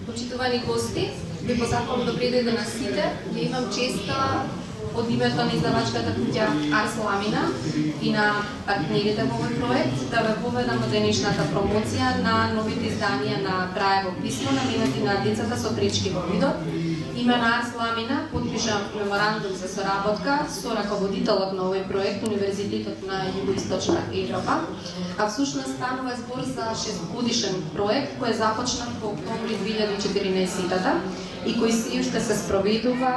Почитувани гости, би посакувам добре дојде на сите. Ја имам честа од името на издавачката куќа Арс Ламина и на партнерите во овој проект да ве поведам во денешната промоција на новите изданија на Браево писмо наменети на децата со пречки во видот. Име на Арс Ламина подпишам меморандум за соработка со раководителот на овој проект, Универзитетот на Југоисточна Европа. А всушност станува збор за 6-годишен проект кој започнат во октомври 2014 и кој се уште се спроведува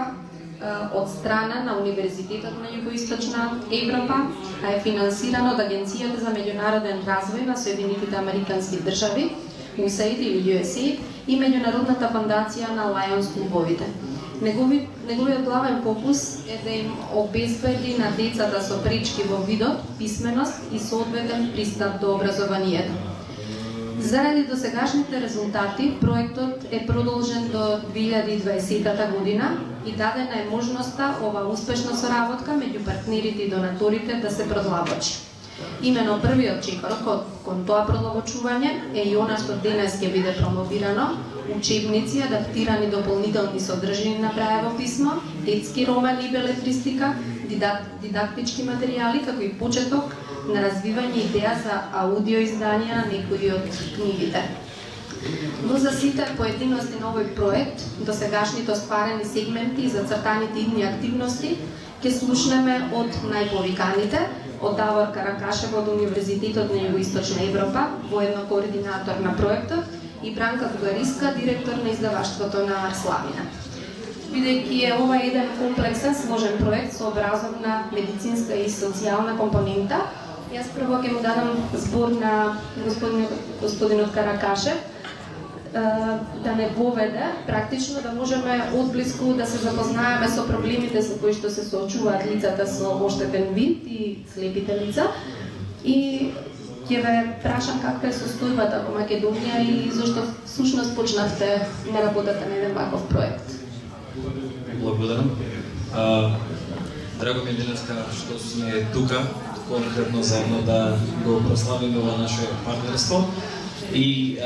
од страна на Универзитетот на Југоисточна Европа, а е финансирано од Агенцијата за меѓународен развој на Соединетите Американски држави, USAID или USA, и Меѓународната фондација на Лајонс клубовите. Неговиот главен фокус е да им обезбеди на децата со пречки во видот, писменост и соодветен пристап до образованието. Заради досегашните резултати, проектот е продолжен до 2020 година и дадена е можноста ова успешна соработка меѓу партнерите и донаторите да се продлабочи. Имено првиот чекор кон тоа продлабочување е и она што денес ќе биде промовирано, учебници, адаптирани дополнителни содржини на Браево писмо, детски романи и белетристика, дидактички материјали, како и почеток на развивање идеја за аудио изданија на некои од книгите. Но за сите поединости на овој проект, досегашните остварени сегменти и зацртаните идни активности, ќе слушнеме од најповиканите, од Давор Каракашев од Универзитетот на Југоисточна Европа, воедно координатор на проектот, и Бранка Бугариска, директор на издаваштвото на Арс Ламина. Бидејќи е ова еден комплексен, сложен проект со образовна, медицинска и социјална компонента, јас прво ќе му дадам збор на господинот Каракашев, да не воведе, практично да можеме одблиску да се запознаеме со проблемите со кои што се соочуваат лицата со оштетен вид и слепите лица. И ќе ве прашам каква е состојбата во Македонија и зошто всушност почнавте да работите на еден ваков проект. Благодарам. Драго ми е денеска што сме тука, конкретно заедно да го прославиме ова наше партнерство и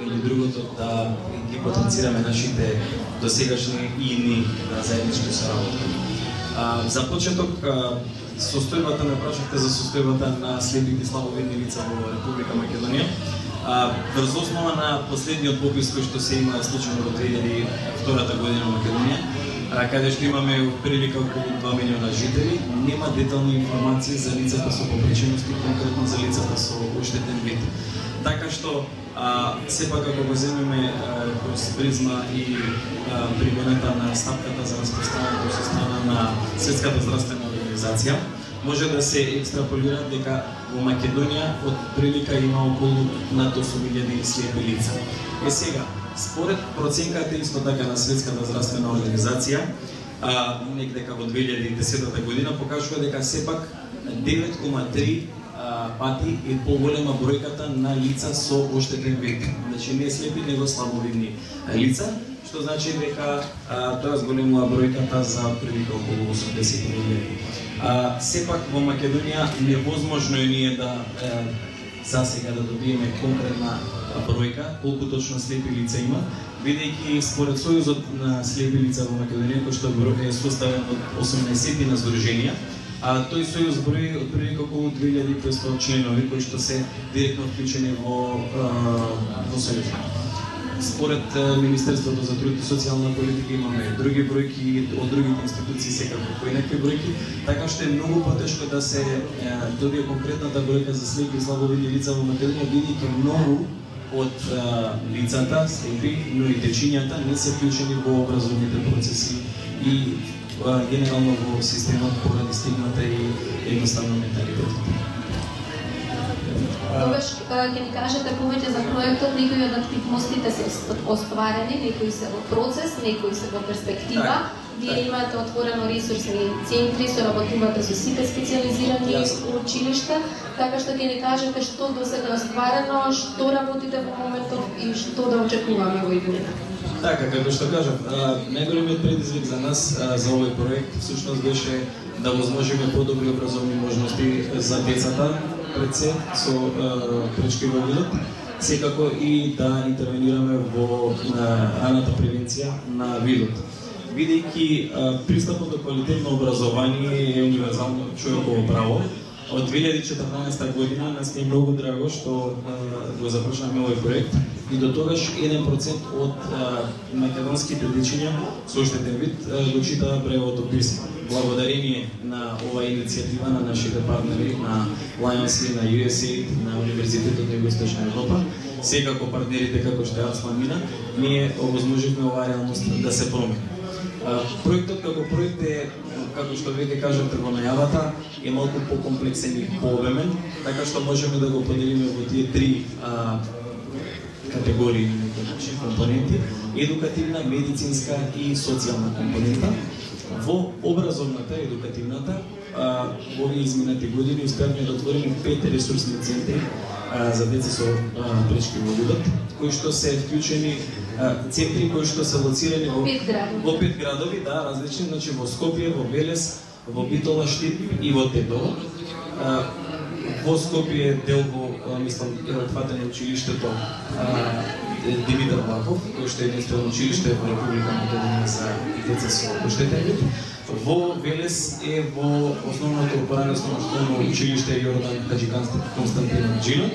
меѓу другото да ги потенцираме нашите досегашни и идни заеднички соработки. За почеток, состојбата ме прашавте за состојбата на слепите и слабовидни лица во Република Македонија. Врз основа на последниот попис кој што се има случајно во 2002 година во Македонија, каде што имаме прилика околу 2 милиона жители, нема детални информации за лицата со попречености, конкретно за лицата со оштетен вид. Така што сепак ако го земеме кроз призма и примената на стапката за распространувањето со страна на Светската здравствена организација, може да се екстраполира дека во Македонија од прилика има околу над 8.000 слепи лица. Сега, според проценката исто така на Светската здравствена организација, некдека во 2010 година покажува дека сепак 9,3 пати е поголема бројката на лица со оштетен вид. Значи не слепи, него слабовидни лица, што значи дека тоа зголемува бројката за прилика околу 80.000. Сепак во Македонија невозможно е ние да засега да добиеме конкретна бројка колку точно слепи лица има, бидејќи според Сојузот на слепи лица во Македонија, кој што е составен од 18 на здруженија, тој сојуз брои отприлика околу 2500 членови кои што се директно вклучени во сојузот. Според Министерството за труд и социјална политика имаме други бројки од другите институции секако поинакви бројки, така што е многу потешко да се добие конкретната бројка за слепи и слабовидни лица во Македонија, бидејќи многу од лицата, слепи, но и дечињата не се вклучени во образовните процеси и генерално во системот поради стигмата и едноставно менталитетот. Тогаш ќе ни кажете повеќе за проектот, некои од активностите се остварени, некои се во процес, некои се во перспектива. Вие имате отворено ресурсни центри, соработувате со сите специјализирани училишта, така што ќе ни кажете што досега остварено, што работите во моментов и што да очекуваме во иднина. Така, како што кажав, најголемиот предизвик за нас, за овој проект, всушност беше да возможиме подобри образовни можности за децата пред се со пречки во видот, секако и да интервенираме во раната превенција на видот. Бидејќи пристапот до квалитетно образование е универзално човеково право, од 2014 година нас е многу драго што го започнаме овој проект и до тогаш 1% од македонските дечиња со оштетен вид го читаа преводот писмо. Благодарение на оваа иницијатива на нашите партнери на Lions, на USAID, на Универзитетот на Југоисточна Европа, секако партнерите како што е Арсламина, ние овозможивме оваа реалност да се промени. Проектот како проект е, како што веќе кажавте во најавата, е малку покомплексен и пообемен, така што можеме да го поделиме во тие три категории компоненти: едукативна, медицинска и социјална компонента. Во образовната, едукативната, во овие изминати години успеавме да отвориме 5 ресурсни центри за деца со пречки во видот, кои што се вклучени центри кои што се лоцирани во 5 градови, да, различни, значи во Скопје, во Велес, во Битола, Штип и во Тетово. Во Скопје дел во, мислам, е опфатено училиштето Димитар Влахов, кој што е единствено училиште во Република Македонија за деца со оштетен вид. Во Велес е во основното опорасно училиште Јордан Хаджи Константин Джино.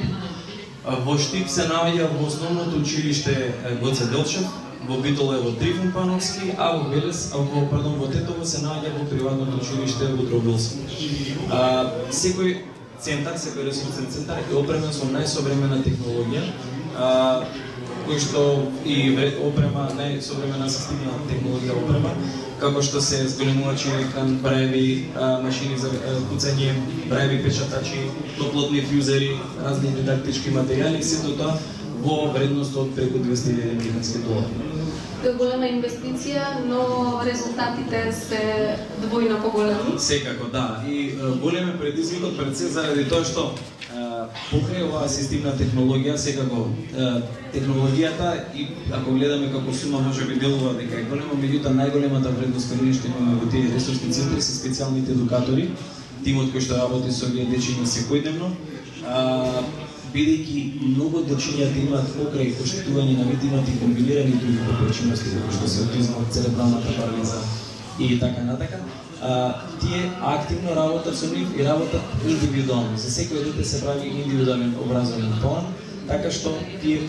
Во Штип се наоѓа во основното училиште Гоце Делчев, во Битола е во Трифун Пановски, а во Велес, во Тетово се наоѓа во приватното училиште во Дробилски. Секој центар, секој ресурсен центар е опремен со најсовремена технологија, кој што и опрема, најсовремена асистивна технологија опрема, како што се зголемувачи екран, браеви машини за куцање, браеви печатачи, топлотни фјузери, разни дидактички материјали, сето тоа во вредност од преку $200,000 американски долари. Тоа е голема инвестиција, но резултатите се двојно поголеми. Секако, да. И голем е предизвикот пред се заради тоа што покрај оваа асистивна технологија, секако технологијата, и ако гледаме како сума можеби делува дека е голема, меѓутоа најголемата вредност која што имаме во тие ресурсни центри се специјалните едукатори, тимот кој што работи со овие дечиња секојдневно, бидејќи многу дечињата имаат покрај оштетување на вид, имаат и комбинирани други попречености, како што се аутизмот, церебралната парализа и така натака. Тие активно работат со нив и работат индивидуално. За секој дете се прави индивидуален образовен план, така што тие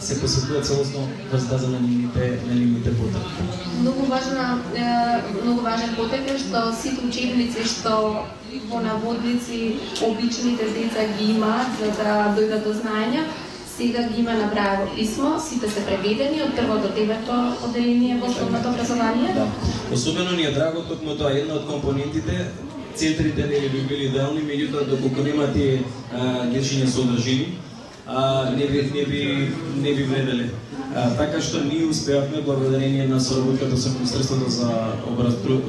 се посветуваат целосно врз на нивните потреби. Многу важен потек е што сите учебници што во наводници обичните деца ги имаат за да дојдат до знаења, сега ги има на браево писмо, сите се преведени од прво до 9 одделение во основното образование. Да. Особено ни е драго токму тоа, една од компонентите, центрите не би били идеални, меѓутоа доколку нема тие дечиња содржини, не би вределе. Така што ние успеавме благодарение на соработката со Министерството за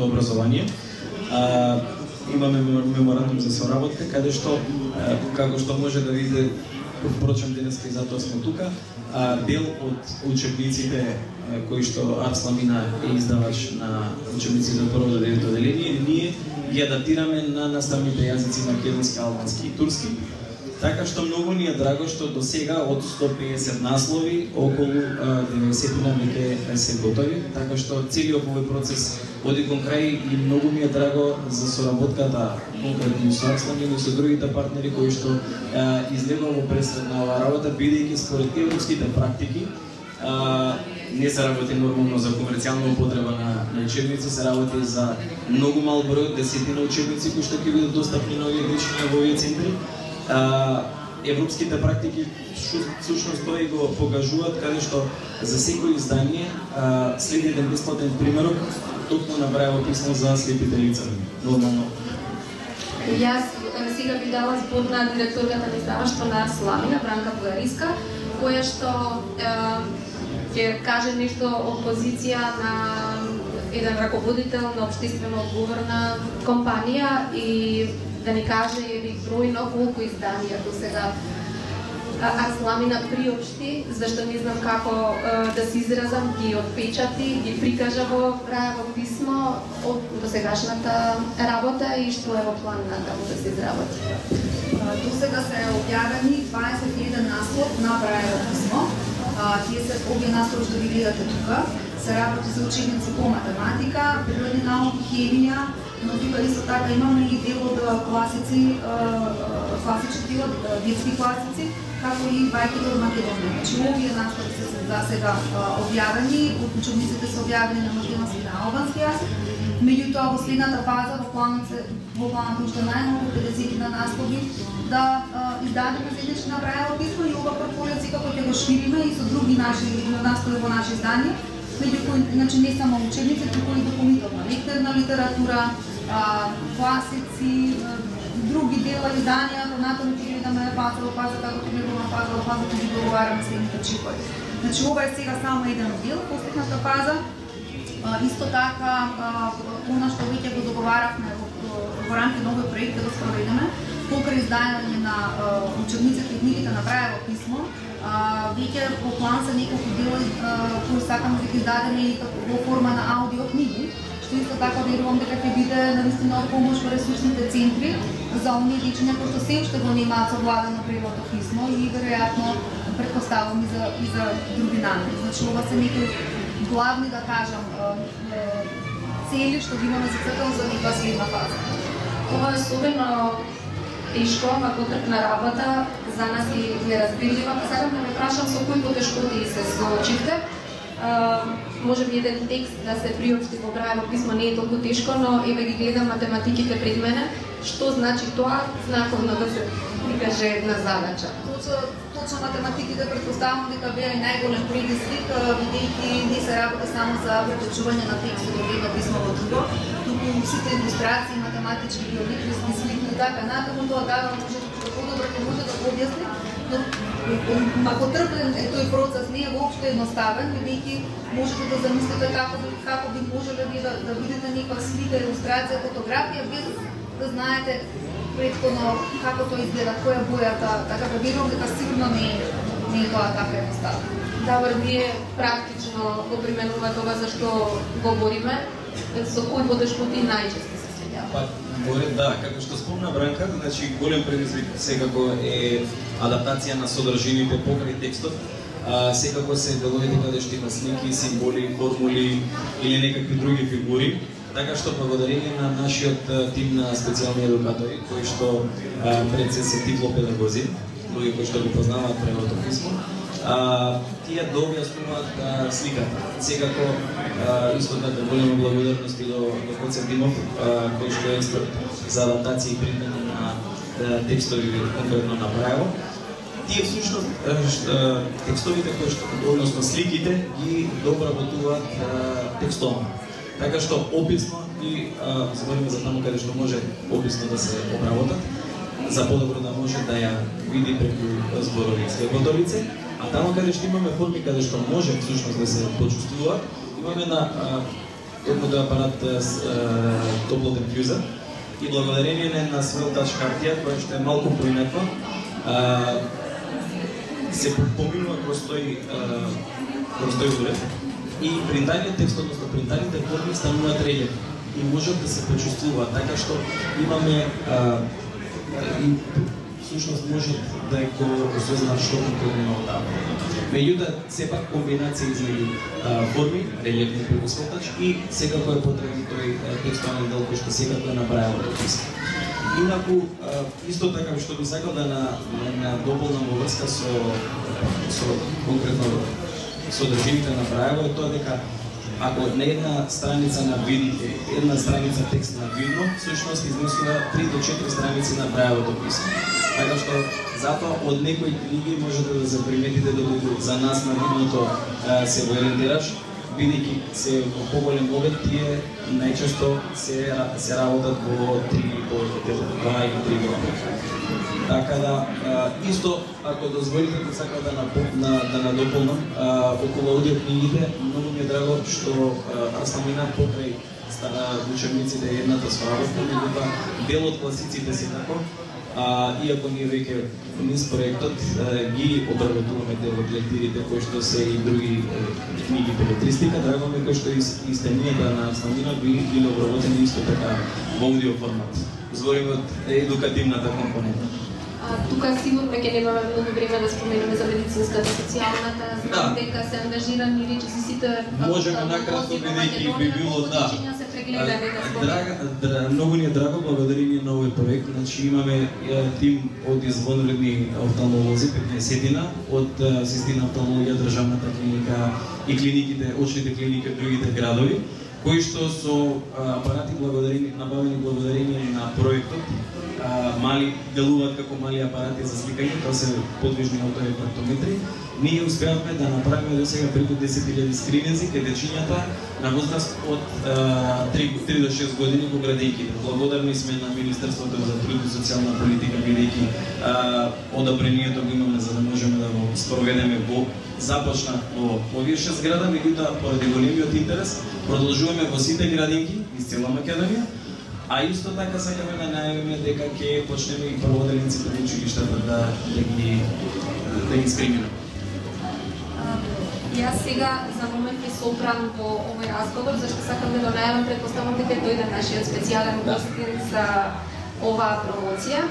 образование. Имаме меморандум за соработка, каде што, како што може да видите, впрочем денеска и затоа сме тука, дел од учебниците кои што Арсламина е издавач на учебници за прво до 9 одделение, ние ги адаптираме на наставните јазици македонски, албански и турски. Така што многу ни е драго што до сега од 150 наслови околу 90 веќе се готови, така што целиот овој процес оди кон крај и многу ми е драго за соработката конкретно со Арсламина и со другите партнери кои што излегува во пресред на оваа работа, бидејќи според европските практики не се работи нормално за комерцијална употреба на учебници, се работи за многу мал број, десетина учебници кои што ќе бидат достапни на овие дечиња во овие центри. Европските практики всушност тоа и го покажуваат, каде што за секој издание следи еден бесплатен примерок токму на браево писмо за слепите лица. Нормално. Јас сега би дала збор на директорката на издаваштво на Арсламина, Бранка Погариска, која што ќе каже нешто од позиција на еден раководител на општествено одговорна компанија и да ни каже бројно колку изданија до сега Арсламина приопшти, зашто не знам како да се изразам, ги отпечати, ги прикажа во Раево писмо од досегашната работа и што е во план на како да се изработи. До сега се објавени 21 наслов на Раево писмо. Тие се овие наслови што ви гледате тука. Се работи за ученици по математика, природни науки, хемија, но тука исто така имаме и дел од класици, класични дел, детски класици, како и бајките од Македонија. Значи, овие наслови се за сега објавени, учебниците се објавени на македонски и на албански јазик. Меѓутоа, во следната фаза, во планот уште најмногу 50 на наслови, да издадеме заеднички на Раево писмо и ова портфолио како ќе го шириме и со други наши наслови во наше издание. Значи не само учебници, туку и дополнителна лекторна литература, класици, други дела издания, понатаму ќе гледаме фаза како ќе гледаме фаза ќе ги договараме следните чипови. Значи ова е сега само еден дел, последната фаза. Исто така, она што веќе го договаравме во рамки на овој проект да го спроведеме, покрај издање на учебниците и книгите на Раево писмо, веќе во план се неколку дела кои сакаме да ги издадеме и во форма на аудио книги, што исто така верувам дека ќе биде навистина од помош во ресурсните центри за оние дечиња кои што се уште го немаат совладано преводно писмо и веројатно претпоставам и за други намери. Значи ова се некои главни, да кажам, цели што ги имаме зацртано за некоја следна фаза. Ова е особено тешко, макотрпна работа, за нас и неразбирлива. Сакам да ме прашам со кои потешкоти се соочивте. Може би еден текст да се приопшти во Раево писмо не е толку тешко, но еве ги гледам математиките пред мене. Што значи тоа? Знаковно да се прикаже една задача. Точно математиките предпоставам дека беа и најголем предизвик, бидејќи не се работи само за преточување на текстот од едно писмо во друго, туку сите илустрации, математички, геометриски слики и така натаму, тоа дава може подобро ќе може да го објасни, но макотрпен е тој процес не е воопшто едноставен, бидејќи можете да замислите како би можеле да видите некоја слика, илустрација, фотографија без да знаете претходно како тоа изгледа, која бојата, така да верувам дека сигурно не е тоа така едноставно. Да, вие практично го применувате ова за што говориме, со кои потешкоти најчесто се среќавате? Да, како што спомна Бранка, значи голем предизвик секако е адаптација на содржините покрај текстот. Секако се деловите каде што има слики, символи, формули или некакви други фигури. Така што благодарение на нашиот тим на специјални едукатори, кои што пред се тифлопедагози, луѓе кои што го познаваат преводно писмо, тие да објаснуваат сликата. Секако исто така голема благодарност и до Коце Димов, кој што е експерт за адаптација и примена на текстови конкретно на Раево. Тие всушност текстовите кои што, односно сликите, ги дообработуваат текстовно. Така што описно и збориме за таму каде што може описно да се обработат, за подобро да може да ја види преку зборови слепото лице, а таму каде што имаме форми каде што може всушност да се почувствува, имаме на едното апарат топлотен фјузер и благодарение на Swell Touch хартија, која што е малку поинаква, се поминува кроз тој уред. И принтаниот текст, односно принтаните форми стануваат релефни и можат да се почувствуваат, така што имаме и всушност можат да го осознаат што конкретно има таму. Меѓутоа, сепак комбинација измеѓу форми, релефни преку Swell и секако е потребен тој текстуален дел кој што секако е направен во писмо. Инаку, исто така што би сакал да дополнам во врска со конкретно содржините на Раево е тоа дека ако на една страница на видите, една страница текст на видно, всушност изнесува 3 до 4 страници на Раевото писмо. Така што затоа од некои книги можете да заприметите додека за нас на видното се го ориентираш, бидејќи се во поголем обем тие најчесто се работат во 3 или повеќе дела, 2 или 3 дела. Така да, исто, ако дозволите, сакам да надополнам, околу аудиокнигите, многу ми е драго што Арсламина покрај учебниците едната соработка, меѓутоа дел од класиците секако Иако ние веќе низ проектот ги обработуваме дел од лектирите кои што се и други книги белетристика, драго ми кои што истенијата на Сламина би биле обработени исто така во аудио формат. Збориме од едукативната компонента. Тука сигурно ќе немаме многу време да споменеме за медицинската, социјалната, знам дека се ангажирани речиси сите. Можеме накратко, бидејќи би било многу ни е драго благодарение на овој проект. Значи имаме тим од извонредни офталмолози, 15-тина од систина офталмологија, државната клиника и клиниките, очните клиники од другите градови, кои што со апарати набавени благодарение на проектот, мали делуваат како мали апарати за сликање, тоа се подвижни авторефрактометри. Ние успеавме да направиме до сега преку 10.000 скрининзи кај дечињата на возраст од 3 до 6 години во градинките. Благодарни сме на Министерството за труд и социјална политика, бидејќи одобрението го имаме за да можеме да го спроведеме во започна во овие 6 града, меѓутоа поради големиот интерес продолжуваме во сите градинки из цела Македонија. А исто така сакаме да најавиме дека ќе почнеме и прводелниците во училиштата да ги скримираме. Јас сега за момент ми се опрам во овој разговор, зашто сакам да го најавам, претпоставам дека дојде нашиот специјален гостин за оваа промоција.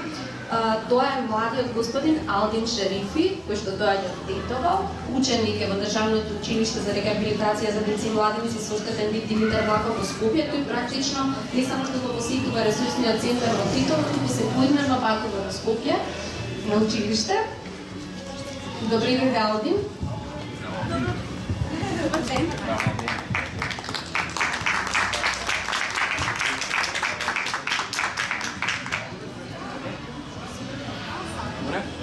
Тоа е младиот господин Алдин Шерифи, кој што доаѓа од Тетово, ученик е во Државното училиште за рехабилитација за деца и млади со оштетен вид Димитар Влахов во Скопје, кој практично не само што го посетува ресурсниот центар во Тетово, туку се поименно патува во Скопје на училиште. Добри ден, Алдин. Добар ден.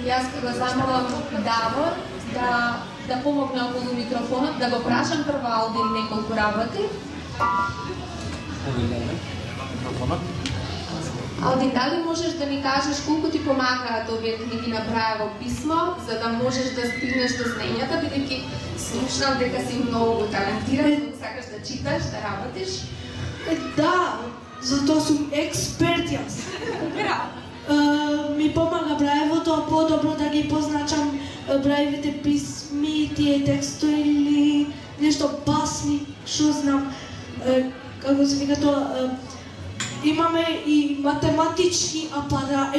Јас ќе го замолам Давор да помогне околу микрофонот, да го прашам прво Алдин неколку работи. Алдин, дали можеш да ни кажеш колку ти помагаат овие книги на Браево писмо, за да можеш да стигнеш до знаењата, бидејќи слушнам дека си многу талентиран, многу сакаш да читаш, да работиш? Да, затоа сум експерт јас. Ми помага Браевото по-добро да ги позначам Браевите писми, тие текстови или нешто басни, што знам, како се вика тоа. Имаме и математички апарат,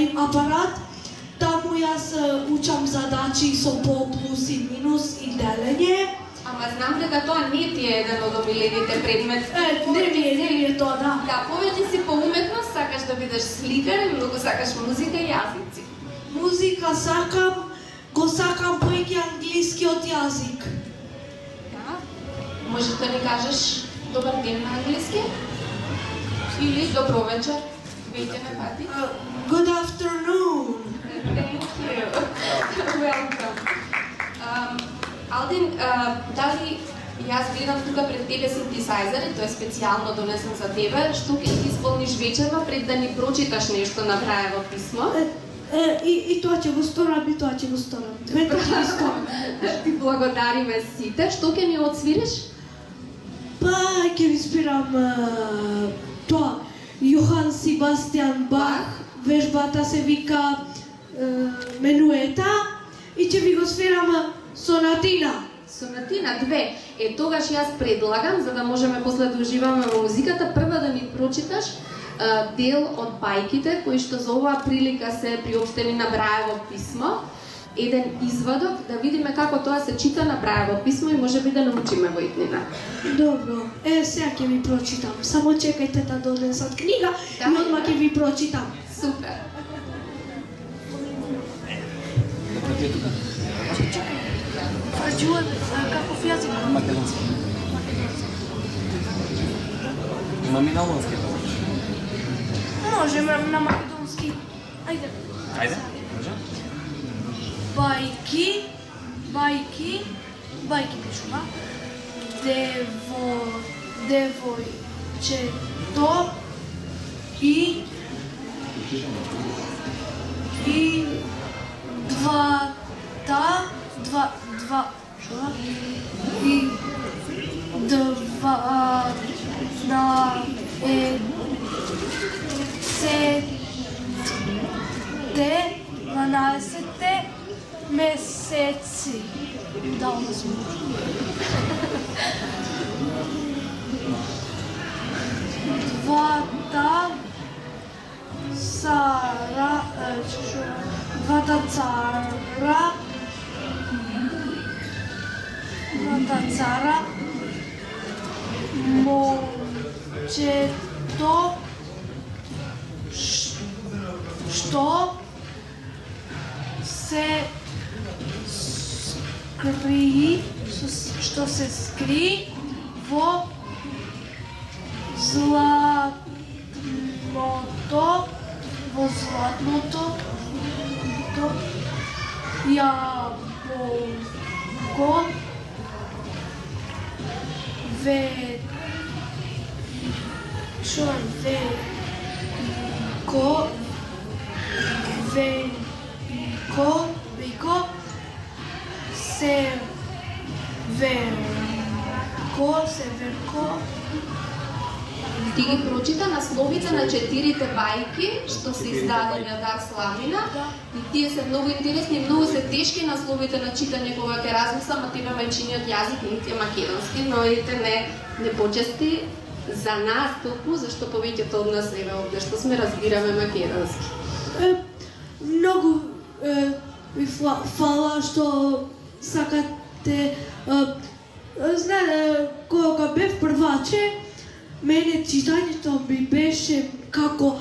таму јас учам задачи со по, плюс и минус и делење. Ама знам дека тоа не ти е еден од омилените предмет. Не ми е тоа, да. Да, повеќе си по уметност, сакаш да бидеш сликар и многу сакаш музика и јазици. Музика сакам, го сакам поеќе англискиот јазик. Да? Можеш да ни кажеш добар ден на англиски? Или добро вечер? Веќе ме пати? Good afternoon. Thank you. Welcome. Алдин, дали јас гледам тука пред тебе синтесайзер и тоа е специјално донесен за тебе, што ќе ти исполниш вечерва пред да ни прочиташ нешто на Браево писмо? И тоа ќе го сторам, и тоа ќе го сторам. Двете ќе ги сторам. Ти благодариме сите. Што ќе ни отсвириш? Па, ќе ви спирам тоа. Јохан Себастијан Бах, вежбата се вика Менуета и ќе ви го свирам Сонатина. Сонатина 2. Тогаш јас предлагам, за да можеме после да уживаме во музиката, прво да ни прочиташ дел од бајките кои што за оваа прилика се приопштени на Браево писмо. Еден извадок да видиме како тоа се чита на Браево писмо и можеби да научиме во иднина. Добро. Сега ќе ви прочитам. Само чекајте да донесат книга и одма ќе ви прочитам. Супер. Чувам каков јазик? Македонски. Имам и на албански. Можеме на македонски. Ајде. Ајде, може. Бајки пишува. Девојчето и дванаесетте 12 месеци. Дално сме. Двата цара, момчето, що се скри во златното ябълко Северко. Ти ги прочита насловите на 4 бајки што се издадени од Арс Ламина. И тие се многу интересни, многу се тешки насловите на читање кога ќе размислам, а тебе мајчиниот јазик не е македонски, но видите не почести за нас толку, зашто повеќето од нас еве овде што сме разбираме македонски. Многу ви фала што сакате. Знаете, кога бев прваче, мене читањето ми беше како,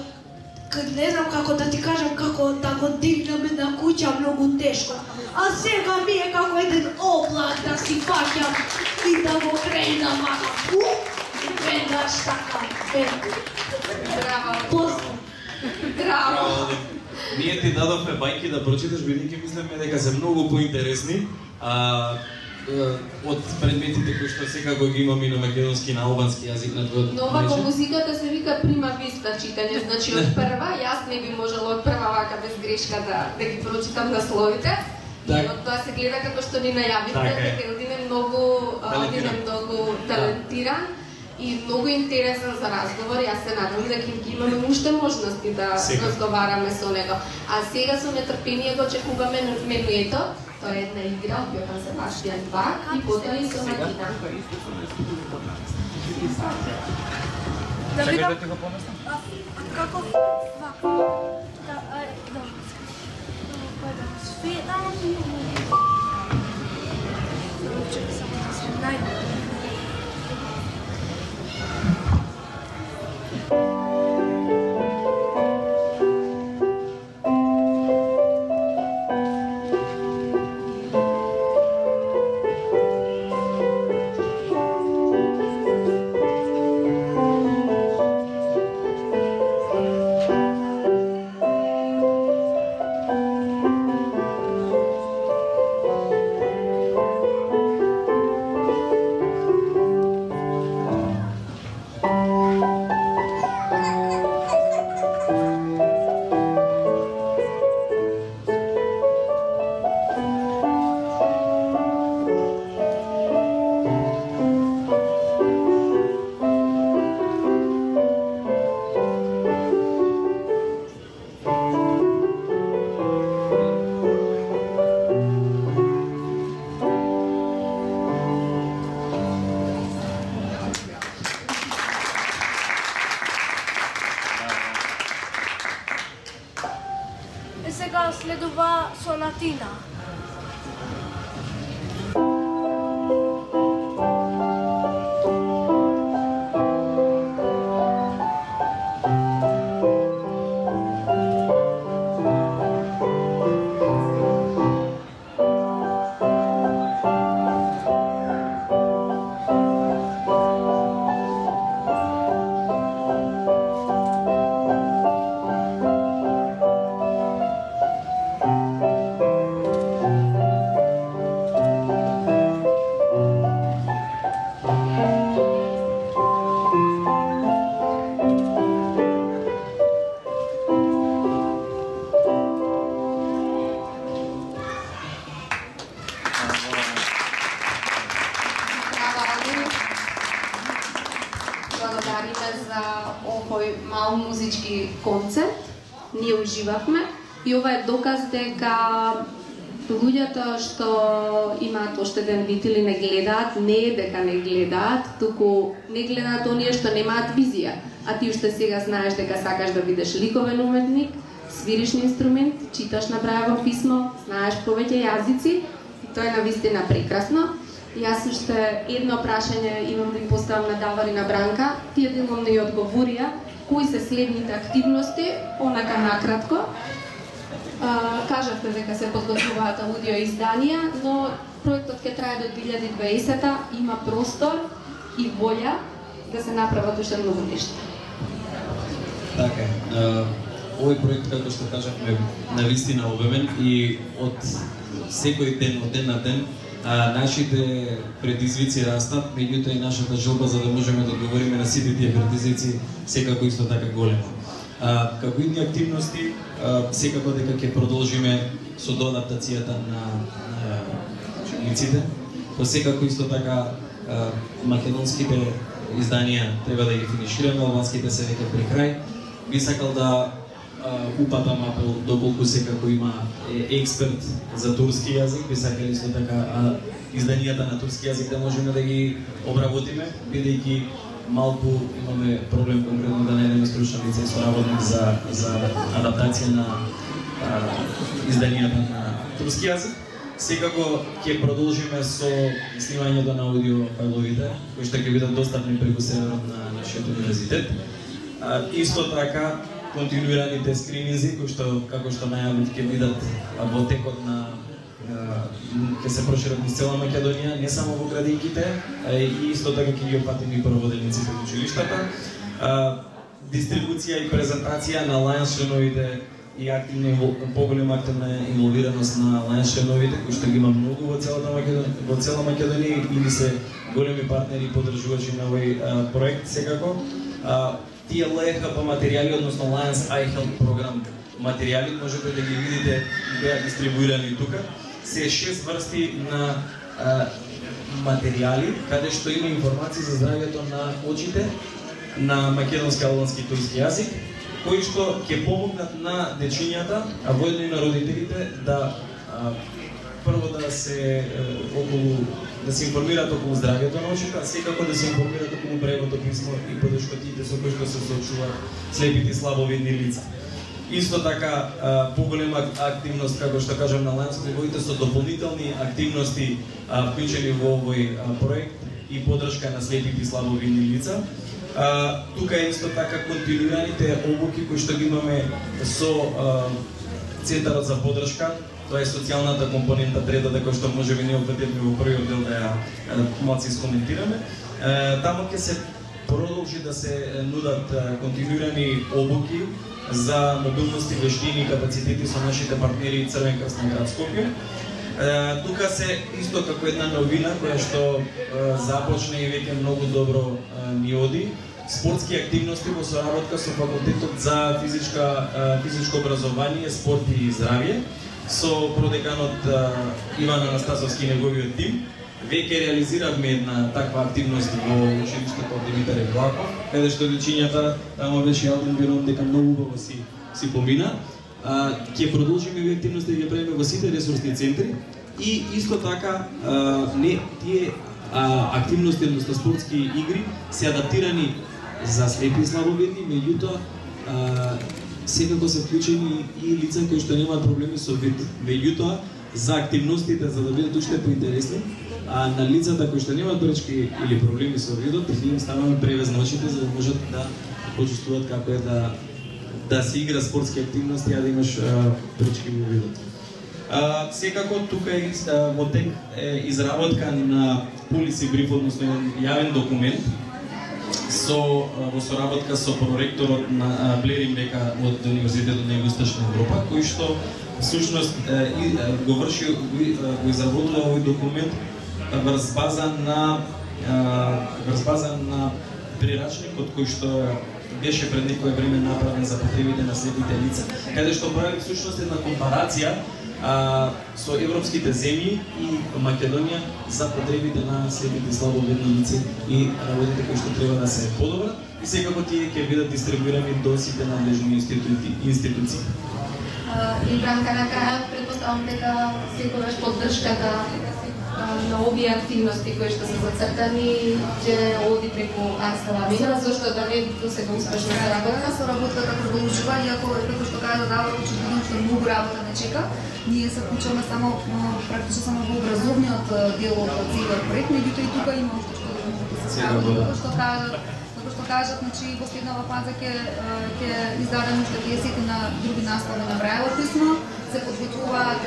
не знам како да ти кажам, како да го дигнаме на куќа многу тешко. А сега ми е како еден облак да си фаќам и да го кренам, и веднаш така. Браво! Браво! Ние ти дадовме бајки да прочиташ, бидејќи мислиме дека се многу поинтересни. Од предметите кои што секако ги имаме и на македонски и на албански јазик на твојот. Но ова во музиката се вика прима виста читање, значи од прва, јас не би можела од прва вака без грешка да ги прочитам насловите. И од тоа се гледа како што ни најавивте, дека Елдин е многу талентиран и многу интересен за разговор. Јас се надам дека ќе имаме уште можности да разговараме со него. А сега со нетрпение го чекуваме менуето. Тоа е една игра од Јохан Себастијан Бах и потоа и со Макина. Да видам. да ти го поместам? Како? Чекай само да се најде. Сега следува сонатина. Благодариме за овој мал музички концерт. Ние уживавме. И ова е доказ дека луѓето што имаат уште ден вид или не гледаат, не е дека не гледаат, туку не гледаат оние што немаат визија. А ти уште сега знаеш дека сакаш да бидеш ликовен уметник, свириш на инструмент, читаш на брајово писмо, знаеш повеќе јазици и тоа е навистина прекрасно. Јас уште едно прашање имам да им поставам на Давар и на Бранка. Тие делом не ја одговорија. Кои се следните активности, онака накратко. Кажавте дека се подготвуваат аудио изданија, но проектот ќе трае до 2020-та, има простор и волја да се направат уште многу нешта. Така е. Овој проект, како што кажавме, навистина обемен и од секој ден, од ден на ден, нашите предизвици растат, меѓутоа и нашата желба за да можеме да одговориме на сите тие предизвици секако исто така голема. Како идни активности, секако дека ќе продолжиме со доадаптацијата на учениците, то секако исто така македонските изданија треба да ги финишираме, албанските се веќе при крај. Би сакал да упатам апел, доколку секако има експерт за турски јазик, би сакал исто така изданијата на турски јазик да можеме да ги обработиме, бидејќи малку имаме проблем конкретно да најдеме стручно лице и соработник за адаптација на изданијата на турски јазик. Секако ќе продолжиме со снимањето на аудио фајловите, кои што ќе бидат достапни преку серверот на нашиот универзитет. Исто така континуираните скрининзи кои што како што најавив ќе бидат во текот на ќе се прошират низ цела Македонија, не само во градинките, и исто така ќе ги опатиме и прводелниците во училиштата. Дистрибуција и презентација на Alliance членовите и поголема активна инволвираност на Alliance членовите, кои што ги има многу во цела Македонија или се големи партнери и поддржувачи на овој проект секако. Тие ЛХП материјали, односно Alliance iHealth програм материјали, можете да ги видите беа дистрибуирани тука. Се 6 врсти на материјали, каде што има информации за здравјето на очите, на македонски, албански и турски јазик, кои што ќе помогнат на дечињата, а воедно и на родителите да прво да се информираат околу здравјето на очите, а секако да се информираат околу брајовото писмо и подешкотите со кои што се соочуваат слепите и слабовидни лица. Исто така поголема активност, како што кажам, на Alliance неговите со дополнителни активности вклучени во овој проект и поддршка на слепите и слабовидни лица. Тука е исто така континуираните обуки кои што ги имаме со Центарот за поддршка. Тоа е социјалната компонента третата која што можеби не опфативме во првиот дел да ја малку искоментираме. Таму ќе се продолжи да се нудат континуирани обуки за мобилност и вештини и капацитети со нашите партнери Црвен крст на град Скопје. Тука се исто како една новина која што започна и веќе многу добро ни оди. Спортски активности во соработка со факултетот за физичко образование, спорт и здравје со продеканот Иван Анастасовски и неговиот тим. Веќе реализиравме една таква активност во училиштето Димитар Евлаков, каде што дечињата тамо беше јавен бирон дека многу убаво си помина. Ќе продолжиме овие активности да ги правиме во сите ресурсни центри и исто така тие активности, односно спортски игри се адаптирани за слепи и слабовидни, меѓутоа секако се вклучени и лица кои што немаат проблеми со вид. Меѓутоа за активностите за да бидат уште поинтересни, на лицата кои што немаат пречки или проблеми со видот, ние им ставаме превез на очите за да можат да почувствуваат како е да се игра спортски активности, а да имаш пречки во видот. Секако тука е во тек изработка на полиси бриф, односно јавен документ во соработка со проректорот на Блерин Бека од Универзитетот на Југоисточна Европа, кој што всушност го изработува овој документ врз база на прирачникот кој што беше пред некое време направен за потребите на слепите лица, каде што прави всушност една компарација со европските земји и Македонија за потребите на слепите и слабовидни лица и работите кои што треба да се подобрат и секако тие ќе бидат дистрибуирани до сите надлежни институции. И Бранка на крајот претпоставам дека секогаш поддршката на овие активности кои што се зацртани ќе оди преку Арс Ламина, зашто да не до сега успешно се работа. Работата продолжува, иако како што кажа Давор, очигледно што многу работа не чека. Ние се вклучуваме само практично само во образовниот дел од целиот проект, меѓутоа и тука има уште што да се справи. Како што кажат, значи во следнава фаза ќе издадеме уште 10 на други наслови на Брајло писмо, се подготвуваат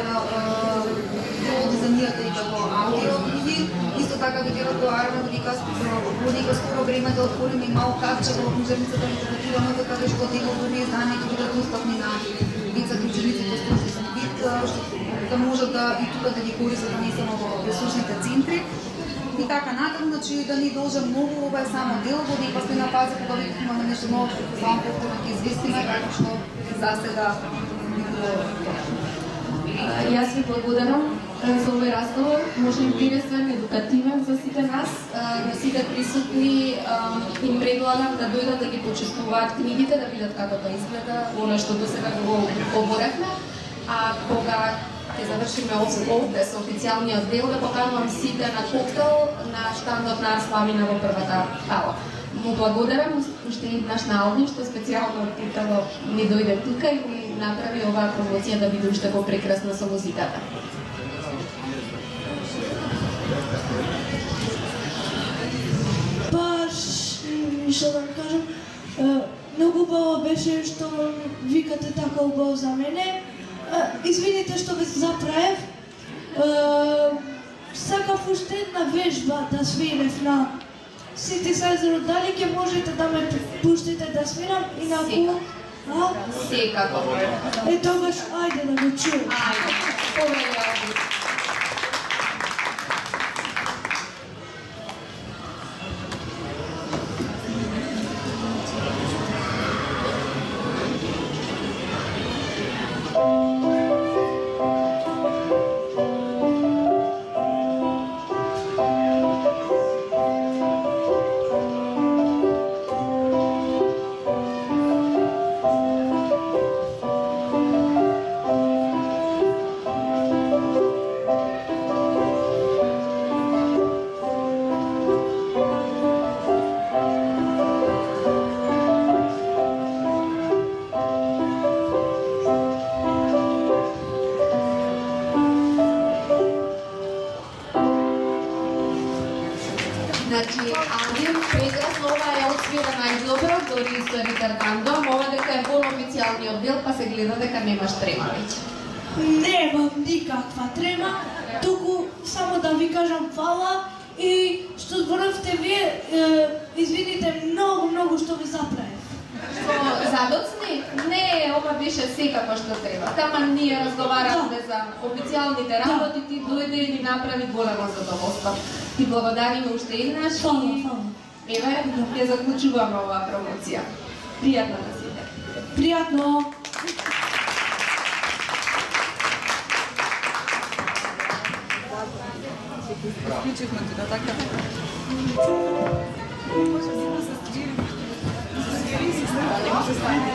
дизајнирате и како аудио книги. Исто така ќе разговараме дека скоро време да отвориме и мал кафче во книжарницата литературна, каде што делови издания ќе бидат достапни на децата, учениците, студентите вид, да можат да и тука да ги користат не само во ресурсните центри. И така натаму, значи да ни должа многу, ова е само дел, во последна фаза кога веќе имаме нешто ново, само повторно ќе известиме како што за сега. Јас ви благодарам за овој разговор, може интересен, едукативен за сите нас. На сите присутни им предлагам да дојдат да ги почестуваат книгите, да видат како да изгледа она што досега го говоревме. А кога ќе завршиме овде со официјалниот дел, да поканувам сите на коктел на штандот на Арс Ламина во првата хала. Му благодарам уште еднаш на Алвин што специјално питало ни дојде тука и ни направи оваа промоција да биде уште попрекрасна со музиката. Баш, што да кажам, многу убаво беше што викате така убаво за мене. Извините што ве заправев. Сакав уште една вежба да свирев на синтезајзер, дали ќе можете да ме пуштите да свирам и на Секако. Тогаш, ајде да го чуем. Ајде, повеќе. Па се гледа дека немаш трема веќе. Немам никаква трема, туку само да ви кажам фала и што зборовте вие, извините многу што ви заправив. Задоцни? Не, ова беше секако што треба. Тама ние разговаравме за официјалните работи, ти дојде и ни направи големо задоволство. Ти благодариме уште еднаш. Фала. Еве, ќе заклучуваме оваа промоција. Пријатно на сите. Пријатно. Включихме тука, така. Можеме да се стирим. Стири си, не може да стане.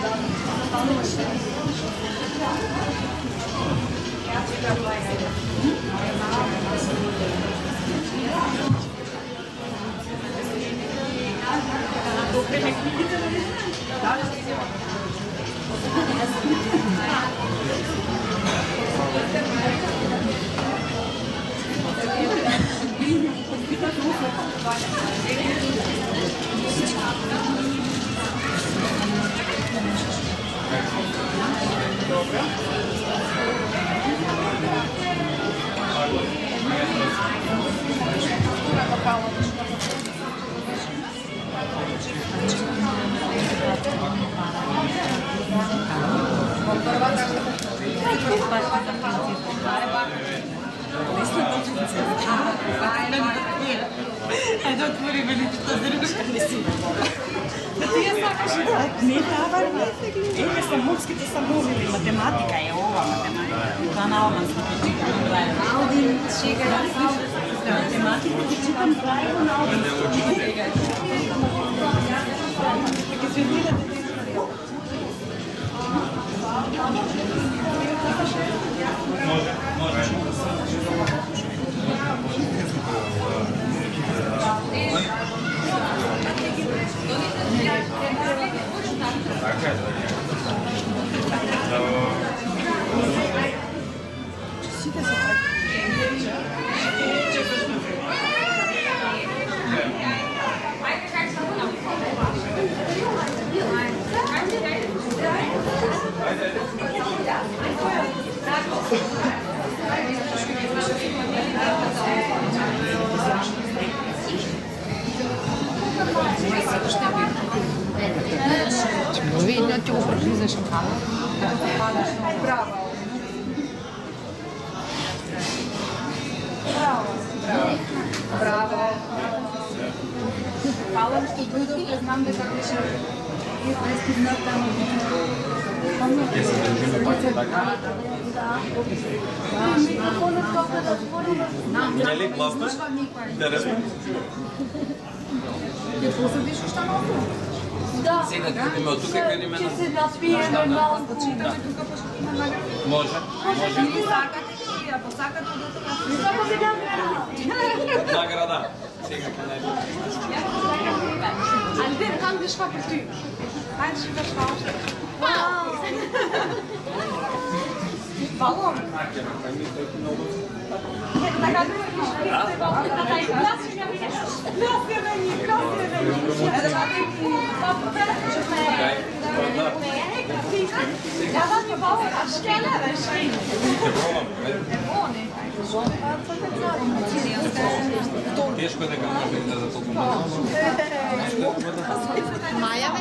Ајде отвори великата зрнушка, не си. Да ти ја сакаш да? Не, тава не. Еве са морските самовили, математика е ова, математика. Тоа на албански. Алдин, шега, математика, ти читам правилно на албански. Така се видите. Браво. Фала што дојдовте, знам дека беше престигната. Нели гласно? Интересно. Ќе посадиш уште малку? Да. Сега кrenime од тука и кrenime Ќе на... се напиеме малку. Може. Ви сакате или ако сакате да тука? Само се награда. Награда. Сега ќе најдем. Альбер, kan du skape styr? Nei, du skal skape. Ballon. Тешко е дека може да за толку. Маја ме